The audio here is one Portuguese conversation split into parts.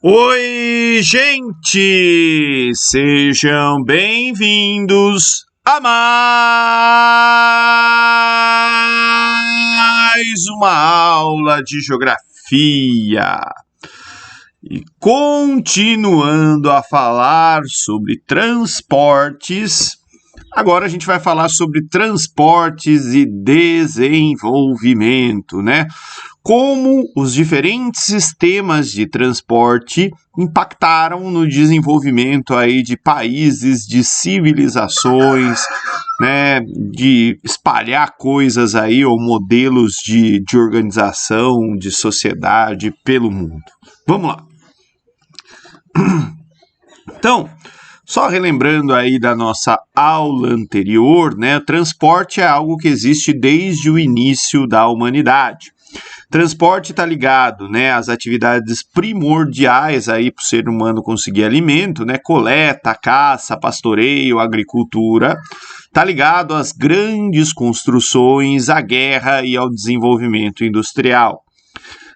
Oi, gente! Sejam bem-vindos a mais uma aula de geografia. E continuando a falar sobre transportes, agora a gente vai falar sobre transportes e desenvolvimento, né? Como os diferentes sistemas de transporte impactaram no desenvolvimento aí de países, de civilizações, né, de espalhar coisas aí ou modelos de organização, de sociedade pelo mundo. Vamos lá. Então, só relembrando aí da nossa aula anterior, né, o transporte é algo que existe desde o início da humanidade. Transporte está ligado, né, às atividades primordiais aí para o ser humano conseguir alimento, né, coleta, caça, pastoreio, agricultura. Está ligado às grandes construções, à guerra e ao desenvolvimento industrial.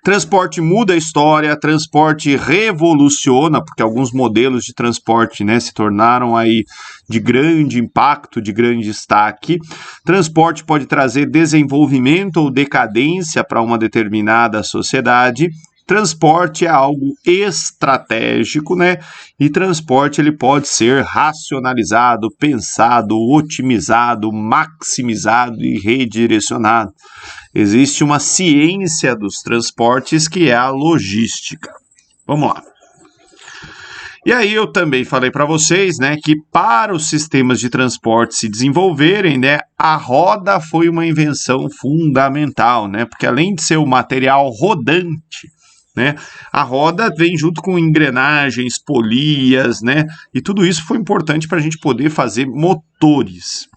Transporte muda a história, transporte revoluciona, porque alguns modelos de transporte, né, se tornaram aí de grande impacto, de grande destaque. Transporte pode trazer desenvolvimento ou decadência para uma determinada sociedade. Transporte é algo estratégico, né? E transporte ele pode ser racionalizado, pensado, otimizado, maximizado e redirecionado. Existe uma ciência dos transportes que é a logística. Vamos lá. E aí eu também falei para vocês, né, que para os sistemas de transporte se desenvolverem, né, a roda foi uma invenção fundamental, né, porque além de ser o material rodante, né, a roda vem junto com engrenagens, polias, né, e tudo isso foi importante para a gente poder fazer motores.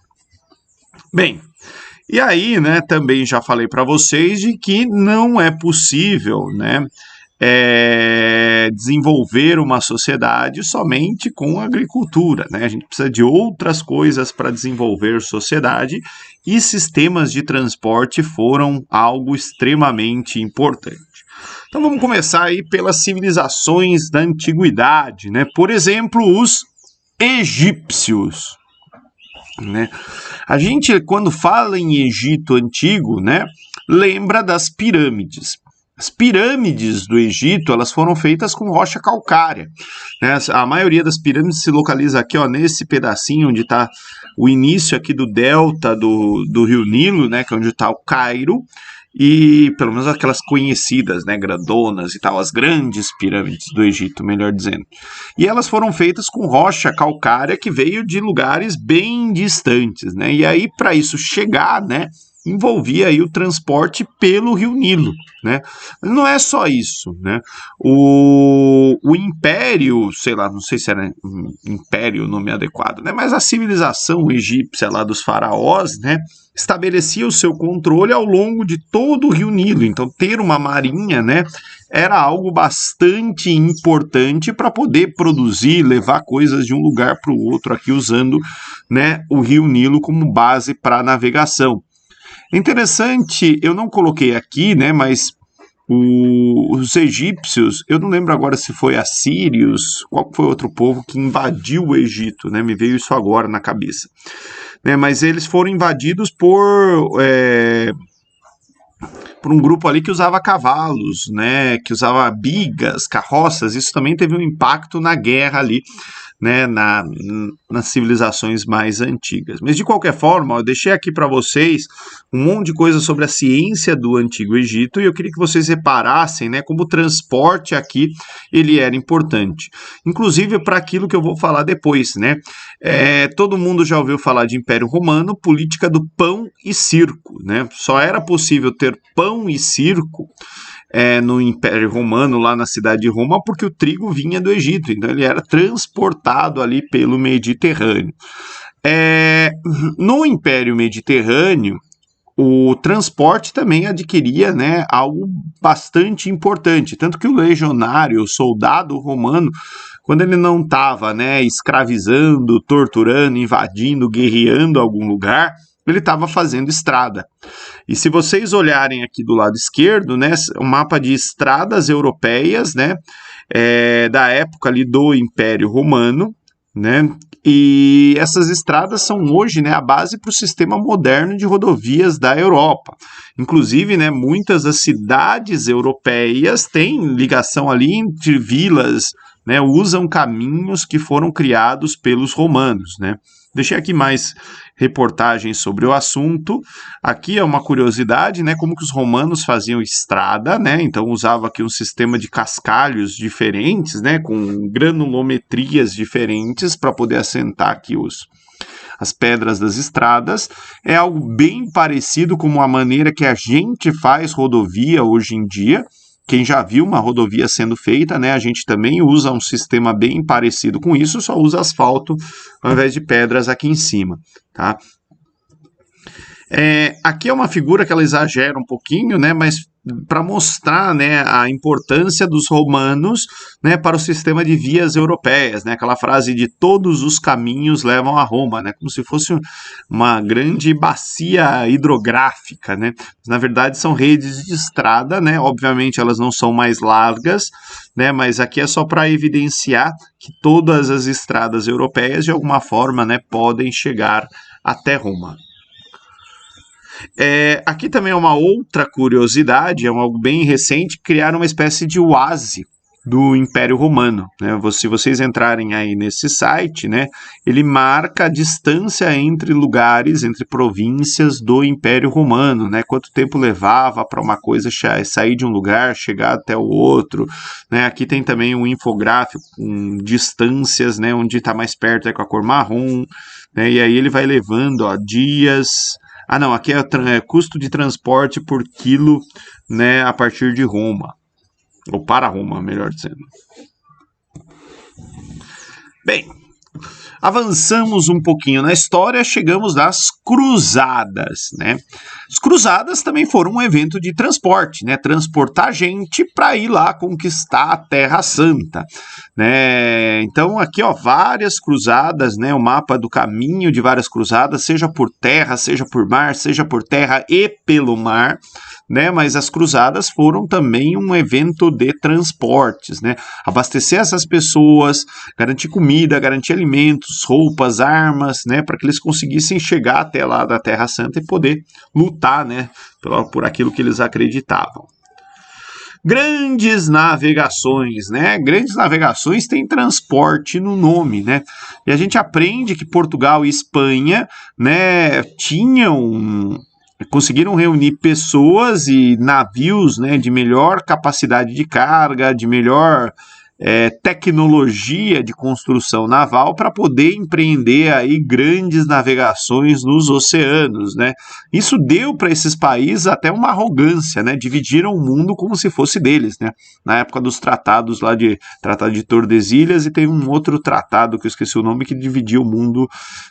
Bem, e aí, né, também já falei para vocês de que não é possível, né, desenvolver uma sociedade somente com agricultura, né? A gente precisa de outras coisas para desenvolver sociedade e sistemas de transporte foram algo extremamente importante. Então vamos começar aí pelas civilizações da antiguidade, né? Por exemplo, os egípcios. Né? A gente, quando fala em Egito antigo, né, lembra das pirâmides. As pirâmides do Egito, elas foram feitas com rocha calcária. Né? A maioria das pirâmides se localiza aqui, ó, nesse pedacinho onde está o início aqui do delta do Rio Nilo, né, que é onde está o Cairo, e pelo menos aquelas conhecidas, né, grandonas e tal, as grandes pirâmides do Egito, melhor dizendo. E elas foram feitas com rocha calcária que veio de lugares bem distantes, né? E aí para isso chegar, né, envolvia aí o transporte pelo Rio Nilo, né? Mas não é só isso, né? O império, sei lá, não sei se era império o nome adequado, né? Mas a civilização egípcia lá dos faraós, né, estabelecia o seu controle ao longo de todo o Rio Nilo. Então, ter uma marinha, né, era algo bastante importante para poder produzir, levar coisas de um lugar para o outro, aqui usando, né, o Rio Nilo como base para navegação. Interessante, eu não coloquei aqui, né, mas os egípcios, eu não lembro agora se foi assírios, qual foi outro povo que invadiu o Egito, né, me veio isso agora na cabeça. Né, mas eles foram invadidos por um grupo ali que usava cavalos, né, que usava bigas, carroças. Isso também teve um impacto na guerra ali, né, nas civilizações mais antigas. Mas de qualquer forma, eu deixei aqui para vocês um monte de coisa sobre a ciência do Antigo Egito e eu queria que vocês reparassem, né, como o transporte aqui ele era importante. Inclusive para aquilo que eu vou falar depois, né? Todo mundo já ouviu falar de Império Romano, política do pão e circo, né? Só era possível ter pão e circo no Império Romano, lá na cidade de Roma, porque o trigo vinha do Egito, então ele era transportado ali pelo Mediterrâneo. No Império Mediterrâneo, o transporte também adquiria, né, algo bastante importante, tanto que o legionário, o soldado romano, quando ele não estava, né, escravizando, torturando, invadindo, guerreando algum lugar, ele estava fazendo estrada. E se vocês olharem aqui do lado esquerdo, né, o mapa de estradas europeias, né, da época ali do Império Romano, né? E essas estradas são hoje, né, a base para o sistema moderno de rodovias da Europa. Inclusive, né, muitas das cidades europeias têm ligação ali entre vilas, né, usam caminhos que foram criados pelos romanos, né. Deixei aqui mais reportagens sobre o assunto. Aqui é uma curiosidade, né, como que os romanos faziam estrada, né, então usava aqui um sistema de cascalhos diferentes, né, com granulometrias diferentes para poder assentar aqui as pedras das estradas. É algo bem parecido com a maneira que a gente faz rodovia hoje em dia. Quem já viu uma rodovia sendo feita, né, a gente também usa um sistema bem parecido com isso, só usa asfalto ao invés de pedras aqui em cima, tá? Aqui é uma figura que ela exagera um pouquinho, né, mas para mostrar, né, a importância dos romanos, né, para o sistema de vias europeias, né, aquela frase de todos os caminhos levam a Roma, né, como se fosse uma grande bacia hidrográfica, né, na verdade são redes de estrada, né, obviamente elas não são mais largas, né, mas aqui é só para evidenciar que todas as estradas europeias de alguma forma, né, podem chegar até Roma. Aqui também é uma outra curiosidade, é algo bem recente, criaram uma espécie de oásis do Império Romano, né? Se vocês entrarem aí nesse site, né, ele marca a distância entre lugares, entre províncias do Império Romano, né, quanto tempo levava para uma coisa sair de um lugar, chegar até o outro, né? Aqui tem também um infográfico com distâncias, né, onde está mais perto é com a cor marrom, né, e aí ele vai levando, ó, dias. Não, aqui é custo de transporte por quilo, né, a partir de Roma. Ou para Roma, melhor dizendo. Bem, avançamos um pouquinho na história, chegamos às cruzadas, né? As cruzadas também foram um evento de transporte, né? Transportar gente para ir lá conquistar a Terra Santa, né? Então aqui, ó, várias cruzadas, né? O mapa do caminho de várias cruzadas, seja por terra, seja por mar, seja por terra e pelo mar, né? Mas as cruzadas foram também um evento de transportes, né? Abastecer essas pessoas, garantir comida, garantir alimentos, roupas, armas, né, para que eles conseguissem chegar até lá da Terra Santa e poder lutar, né, por aquilo que eles acreditavam. Grandes navegações, né? Grandes navegações têm transporte no nome, né? E a gente aprende que Portugal e Espanha, né, conseguiram reunir pessoas e navios, né, de melhor capacidade de carga, de melhor tecnologia de construção naval para poder empreender aí grandes navegações nos oceanos, né? Isso deu para esses países até uma arrogância, né? Dividiram o mundo como se fosse deles, né? Na época dos tratados lá Tratado de Tordesilhas, e tem um outro tratado que eu esqueci o nome que dividia o mundo,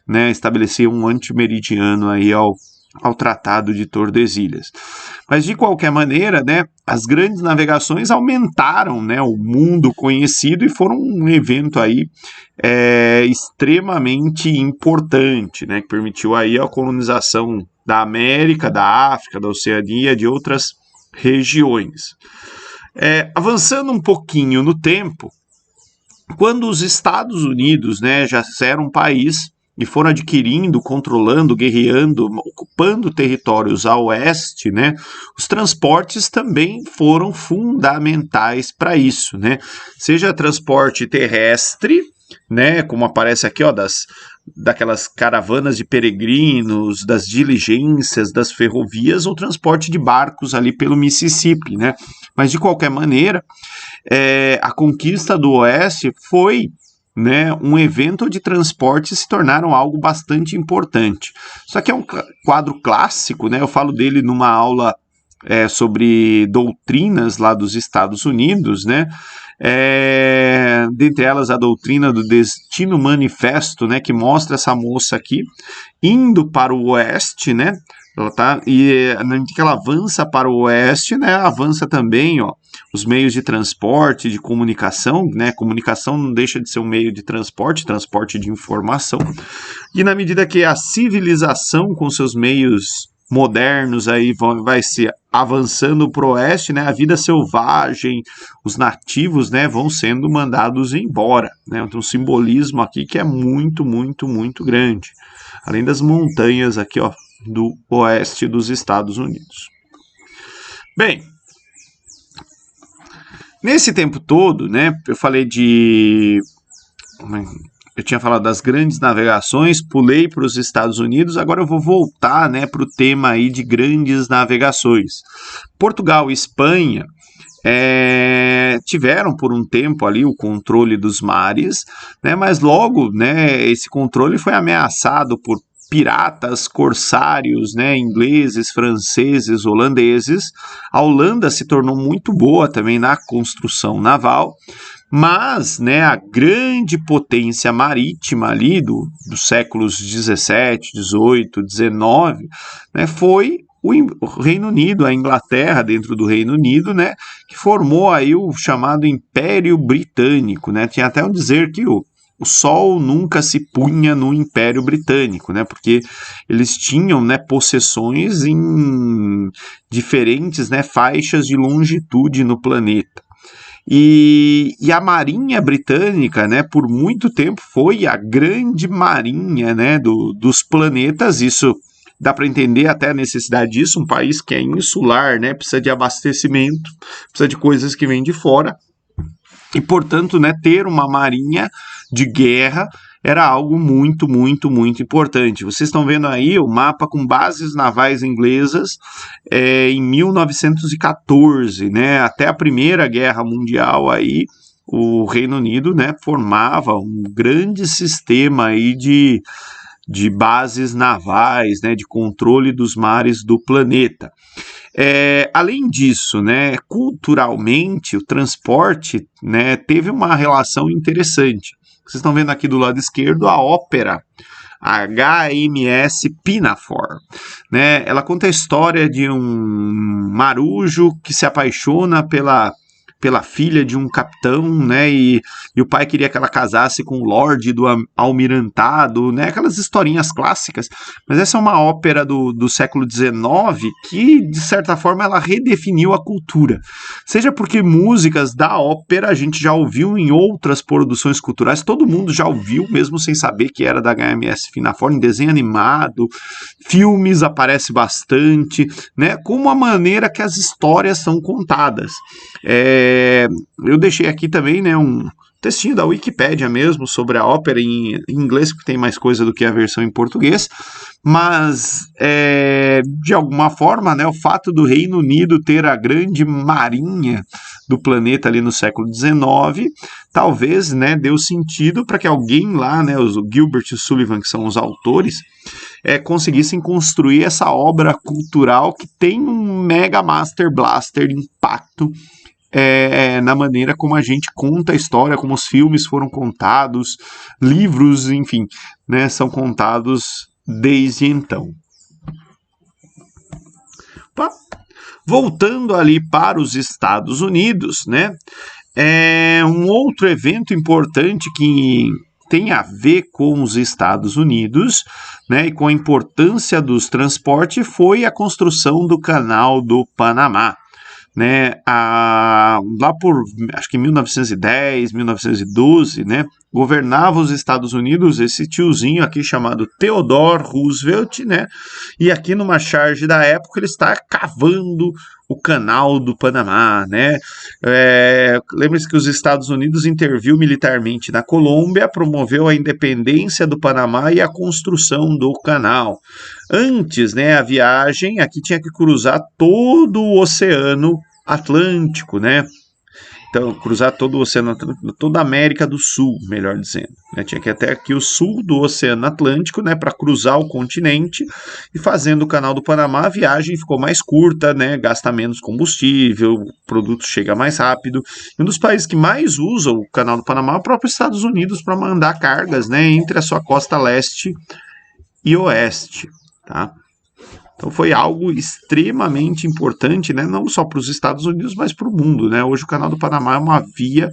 né? Estabelecia um antimeridiano aí ao Tratado de Tordesilhas. Mas, de qualquer maneira, né, as grandes navegações aumentaram, né, o mundo conhecido e foram um evento aí extremamente importante, né, que permitiu aí a colonização da América, da África, da Oceania e de outras regiões. Avançando um pouquinho no tempo, quando os Estados Unidos, né, já eram um país e foram adquirindo, controlando, guerreando, ocupando territórios a oeste, né, os transportes também foram fundamentais para isso, né, seja transporte terrestre, né, como aparece aqui, ó, daquelas caravanas de peregrinos, das diligências, das ferrovias, ou transporte de barcos ali pelo Mississippi, né, mas de qualquer maneira, a conquista do oeste foi, né, um evento de transporte se tornaram algo bastante importante. Isso aqui é um quadro clássico, né, eu falo dele numa aula sobre doutrinas lá dos Estados Unidos, né, dentre elas a doutrina do Destino Manifesto, né, que mostra essa moça aqui indo para o oeste, né, na medida que ela avança para o oeste, né, avança também, ó, os meios de transporte, de comunicação, né, comunicação não deixa de ser um meio de transporte de informação, e na medida que a civilização com seus meios modernos aí vai se avançando para o oeste, né, a vida selvagem, os nativos, né, vão sendo mandados embora, né, tem um simbolismo aqui que é muito, muito, muito grande, além das montanhas aqui, ó, do oeste dos Estados Unidos. Bem, nesse tempo todo, né, eu tinha falado das grandes navegações, pulei para os Estados Unidos, agora eu vou voltar, né, para o tema aí de grandes navegações. Portugal e Espanha tiveram por um tempo ali o controle dos mares, né, mas logo, né, esse controle foi ameaçado por piratas, corsários, né, ingleses, franceses, holandeses. A Holanda se tornou muito boa também na construção naval, mas, né, a grande potência marítima ali dos séculos 17, 18, 19, né, foi o Reino Unido, a Inglaterra dentro do Reino Unido, né, que formou aí o chamado Império Britânico, né, tinha até um dizer que o sol nunca se punha no Império Britânico, né, porque eles tinham, né, possessões em diferentes, né, faixas de longitude no planeta. E a Marinha Britânica, né, por muito tempo foi a grande marinha, né, dos planetas. Isso dá para entender até a necessidade disso, um país que é insular, né, precisa de abastecimento, precisa de coisas que vêm de fora. E, portanto, né, ter uma marinha de guerra era algo muito, muito, muito importante. Vocês estão vendo aí o mapa com bases navais inglesas em 1914, né, até a Primeira Guerra Mundial aí, o Reino Unido, né, formava um grande sistema aí de bases navais, né, de controle dos mares do planeta. Além disso, né, culturalmente, o transporte, né, teve uma relação interessante. Vocês estão vendo aqui do lado esquerdo a ópera HMS Pinafore, né? Ela conta a história de um marujo que se apaixona pela filha de um capitão, né, e o pai queria que ela casasse com o Lorde do Almirantado, né, aquelas historinhas clássicas, mas essa é uma ópera do século XIX que, de certa forma, ela redefiniu a cultura, seja porque músicas da ópera a gente já ouviu em outras produções culturais, todo mundo já ouviu, mesmo sem saber que era da HMS Pinafore, em desenho animado, filmes aparece bastante, né, como a maneira que as histórias são contadas. Eu deixei aqui também, né, um textinho da Wikipédia mesmo sobre a ópera em inglês, porque tem mais coisa do que a versão em português, mas de alguma forma, né, o fato do Reino Unido ter a grande marinha do planeta ali no século XIX, talvez, né, deu sentido para que alguém lá, né, os Gilbert e Sullivan, que são os autores, conseguissem construir essa obra cultural que tem um Mega Master Blaster impacto na maneira como a gente conta a história, como os filmes foram contados, livros, enfim, né, são contados desde então. Voltando ali para os Estados Unidos, né, um outro evento importante que tem a ver com os Estados Unidos, né, e com a importância dos transportes foi a construção do Canal do Panamá. Né, lá por, acho que 1910, 1912, né, governava os Estados Unidos esse tiozinho aqui chamado Theodore Roosevelt, né, e aqui numa charge da época ele está cavando o Canal do Panamá, né. Lembre-se que os Estados Unidos interviu militarmente na Colômbia, promoveu a independência do Panamá e a construção do canal. Antes, né, a viagem aqui tinha que cruzar todo o Oceano Atlântico, né? Então, cruzar todo o Oceano Atlântico, toda a América do Sul, melhor dizendo. Né? Tinha que ir até aqui o sul do Oceano Atlântico, né, para cruzar o continente, e fazendo o Canal do Panamá, a viagem ficou mais curta, né, gasta menos combustível, o produto chega mais rápido. E um dos países que mais usa o Canal do Panamá é o próprio Estados Unidos para mandar cargas, né, entre a sua costa leste e oeste, tá? Então foi algo extremamente importante, né? Não só para os Estados Unidos, mas para o mundo, né? Hoje o Canal do Panamá é uma via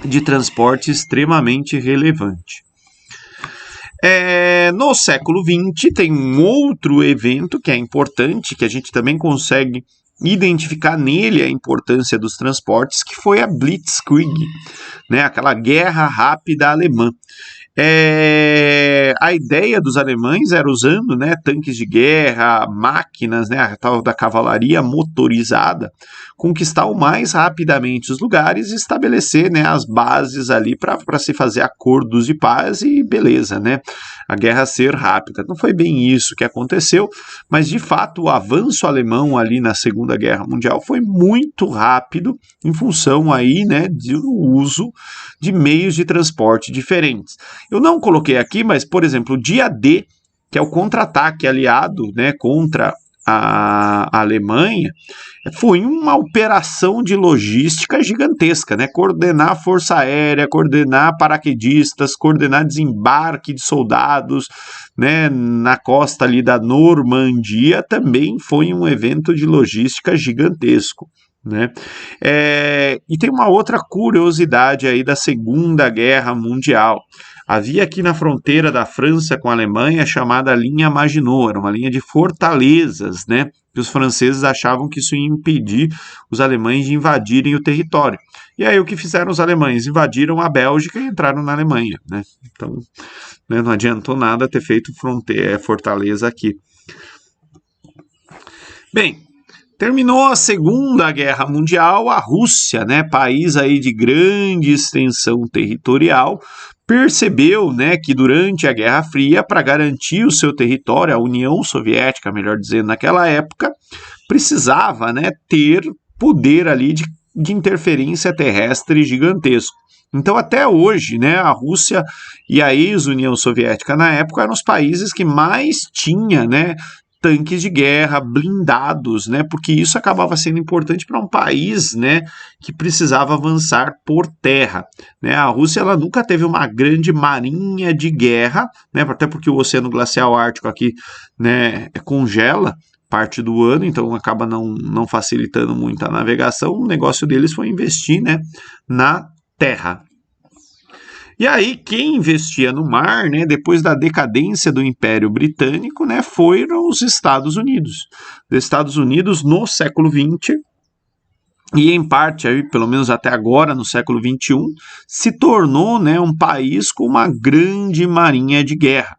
de transporte extremamente relevante. No século XX tem um outro evento que é importante, que a gente também consegue identificar nele a importância dos transportes, que foi a Blitzkrieg, né, aquela guerra rápida alemã. A ideia dos alemães era usando, né, tanques de guerra, máquinas, né, a tal da cavalaria motorizada, conquistar o mais rapidamente os lugares e estabelecer, né, as bases ali para se fazer acordos de paz e beleza, né, a guerra ser rápida. Não foi bem isso que aconteceu, mas de fato o avanço alemão ali na Segunda Guerra Mundial foi muito rápido em função aí, né, do uso de meios de transporte diferentes. Eu não coloquei aqui, mas, por exemplo, o dia D, que é o contra-ataque aliado, né, contra a Alemanha, foi uma operação de logística gigantesca, né? Coordenar a força aérea, coordenar paraquedistas, coordenar desembarque de soldados, né, na costa ali da Normandia, também foi um evento de logística gigantesco. Né? E tem uma outra curiosidade aí da Segunda Guerra Mundial. Havia aqui na fronteira da França com a Alemanha a chamada linha Maginot, era uma linha de fortalezas, né? Que os franceses achavam que isso ia impedir os alemães de invadirem o território. E aí o que fizeram os alemães? Invadiram a Bélgica e entraram na Alemanha, né? Então, né, não adiantou nada ter feito fortaleza aqui. Bem, terminou a Segunda Guerra Mundial, a Rússia, né, país aí de grande extensão territorial, percebeu, né, que durante a Guerra Fria, para garantir o seu território, a União Soviética, melhor dizendo, naquela época, precisava, né, ter poder ali de interferência terrestre gigantesco. Então, até hoje, né, a Rússia e a ex-União Soviética na época eram os países que mais tinha, né, tanques de guerra, blindados, né? Porque isso acabava sendo importante para um país, né, que precisava avançar por terra, né? A Rússia ela nunca teve uma grande marinha de guerra, né? Até porque o Oceano Glacial Ártico aqui, né, congela parte do ano, então acaba não facilitando muito a navegação. O negócio deles foi investir, né, na terra. E aí, quem investia no mar, né, depois da decadência do Império Britânico, né, foram os Estados Unidos. Os Estados Unidos, no século XX, e em parte, aí, pelo menos até agora, no século XXI, se tornou, né, um país com uma grande marinha de guerra.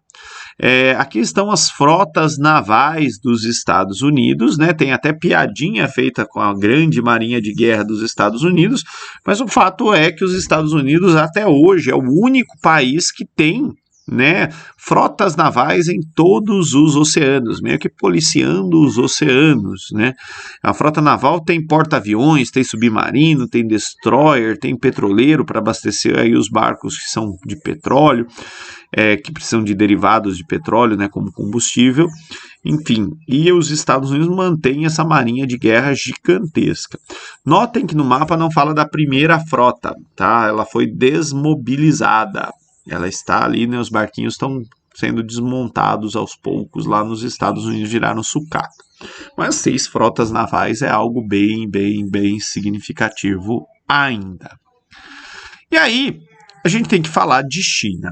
Aqui estão as frotas navais dos Estados Unidos, né? Tem até piadinha feita com a grande marinha de guerra dos Estados Unidos, mas o fato é que os Estados Unidos até hoje é o único país que tem, né, frotas navais em todos os oceanos, meio que policiando os oceanos, né? A frota naval tem porta-aviões, tem submarino, tem destroyer, tem petroleiro para abastecer aí os barcos que são de petróleo, que precisam de derivados de petróleo, né, como combustível, enfim, e os Estados Unidos mantêm essa marinha de guerra gigantesca. Notem que no mapa não fala da primeira frota, tá? Ela foi desmobilizada, ela está ali, né, os barquinhos estão sendo desmontados aos poucos, lá nos Estados Unidos viraram sucata. Mas 6 frotas navais é algo bem significativo ainda. E aí, a gente tem que falar de China.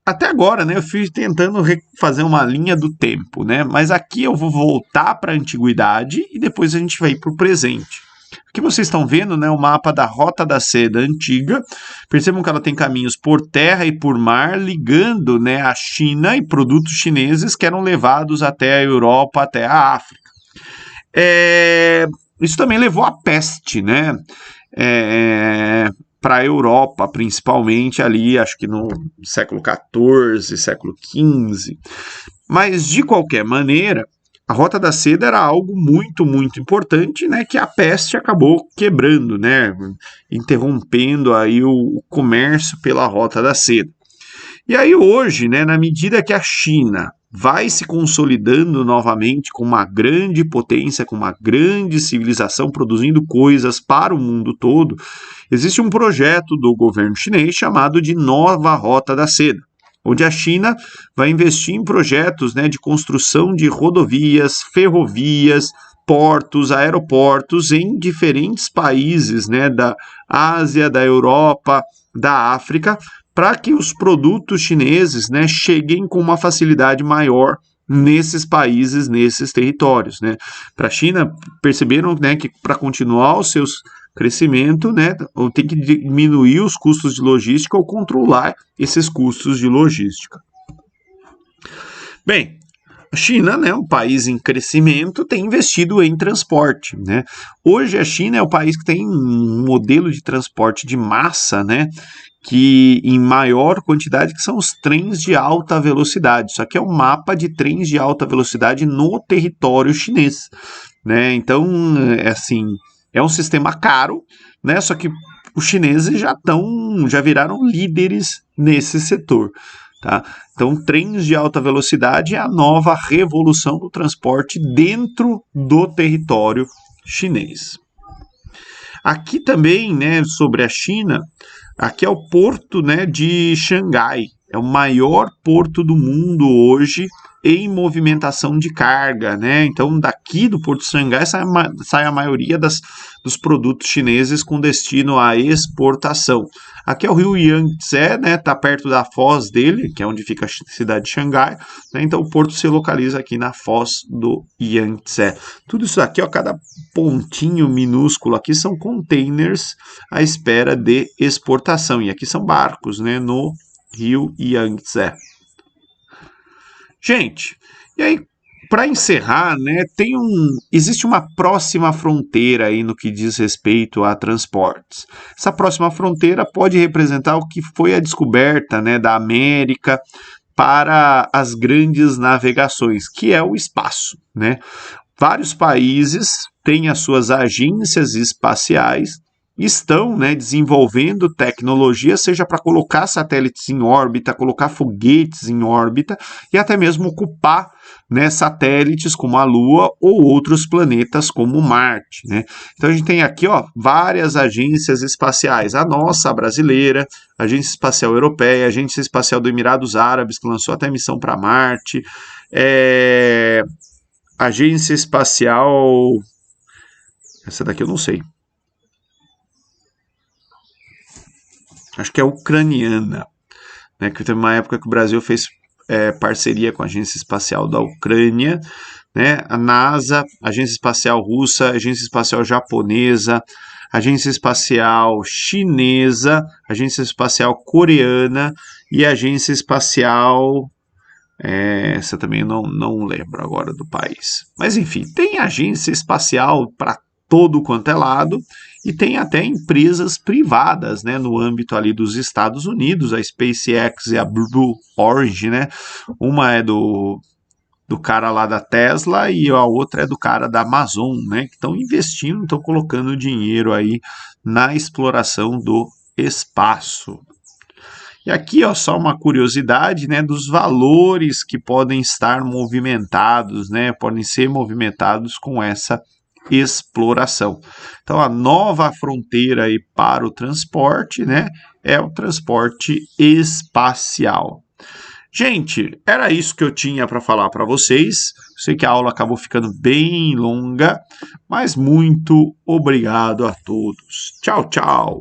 Até agora, né, eu fui tentando fazer uma linha do tempo, né, mas aqui eu vou voltar para a antiguidade e depois a gente vai para o presente. Aqui vocês estão vendo, né, o mapa da Rota da Seda antiga. Percebam que ela tem caminhos por terra e por mar, ligando, né, a China e produtos chineses que eram levados até a Europa, até a África. Isso também levou à peste, né? Para a Europa, principalmente ali, acho que no século XIV, século XV. Mas, de qualquer maneira, a Rota da Seda era algo muito importante, né, que a peste acabou quebrando, né, interrompendo aí o comércio pela Rota da Seda. E aí hoje, né, na medida que a China vai se consolidando novamente com uma grande potência, com uma grande civilização, produzindo coisas para o mundo todo, existe um projeto do governo chinês chamado de Nova Rota da Seda, onde a China vai investir em projetos, né, de construção de rodovias, ferrovias, portos, aeroportos em diferentes países, né, da Ásia, da Europa, da África, para que os produtos chineses, né, cheguem com uma facilidade maior nesses países, nesses territórios, né? Para a China, perceberam, né, que para continuar os seus crescimento, né, tem que diminuir os custos de logística ou controlar esses custos de logística. Bem, a China, né, um país em crescimento, tem investido em transporte, né? Hoje a China é o país que tem um modelo de transporte de massa, né, que em maior quantidade, que são os trens de alta velocidade. Isso aqui é um mapa de trens de alta velocidade no território chinês, né? Então, assim, é um sistema caro, né? Só que os chineses já viraram líderes nesse setor. Tá? Então, trens de alta velocidade é a nova revolução do transporte dentro do território chinês. Aqui também, né, sobre a China, aqui é o porto, né, de Xangai. É o maior porto do mundo hoje em movimentação de carga, né? Então, daqui do Porto de Xangai sai a maioria dos produtos chineses com destino à exportação. Aqui é o rio Yangtze, né? Tá perto da foz dele, que é onde fica a cidade de Xangai, né? Então, o porto se localiza aqui na foz do Yangtze. Tudo isso aqui, ó, cada pontinho minúsculo aqui são containers à espera de exportação. E aqui são barcos, né? No rio Yangtze. Gente, e aí, para encerrar, né, existe uma próxima fronteira aí no que diz respeito a transportes. Essa próxima fronteira pode representar o que foi a descoberta, né, da América para as grandes navegações, que é o espaço, né? Vários países têm as suas agências espaciais, estão, né, desenvolvendo tecnologia, seja para colocar satélites em órbita, colocar foguetes em órbita e até mesmo ocupar, né, satélites como a Lua ou outros planetas como Marte, né? Então a gente tem aqui, ó, várias agências espaciais, a nossa, a brasileira, a Agência Espacial Europeia, a Agência Espacial do Emirados Árabes, que lançou até missão para Marte, Agência Espacial, essa daqui eu não sei, acho que é ucraniana, né, que teve uma época que o Brasil fez parceria com a Agência Espacial da Ucrânia, né, a NASA, Agência Espacial Russa, Agência Espacial Japonesa, Agência Espacial Chinesa, Agência Espacial Coreana e Agência Espacial... essa também não lembro agora do país. Mas enfim, tem agência espacial para todo quanto é lado, e tem até empresas privadas, né, no âmbito ali dos Estados Unidos, a SpaceX e a Blue Origin, né? Uma é do cara lá da Tesla e a outra é do cara da Amazon, né? Que estão investindo, estão colocando dinheiro aí na exploração do espaço. E aqui, ó, só uma curiosidade, né, dos valores que podem estar movimentados, né, podem ser movimentados com essa exploração. Então, a nova fronteira aí para o transporte, né, é o transporte espacial. Gente, era isso que eu tinha para falar para vocês. Sei que a aula acabou ficando bem longa, mas muito obrigado a todos. Tchau, tchau!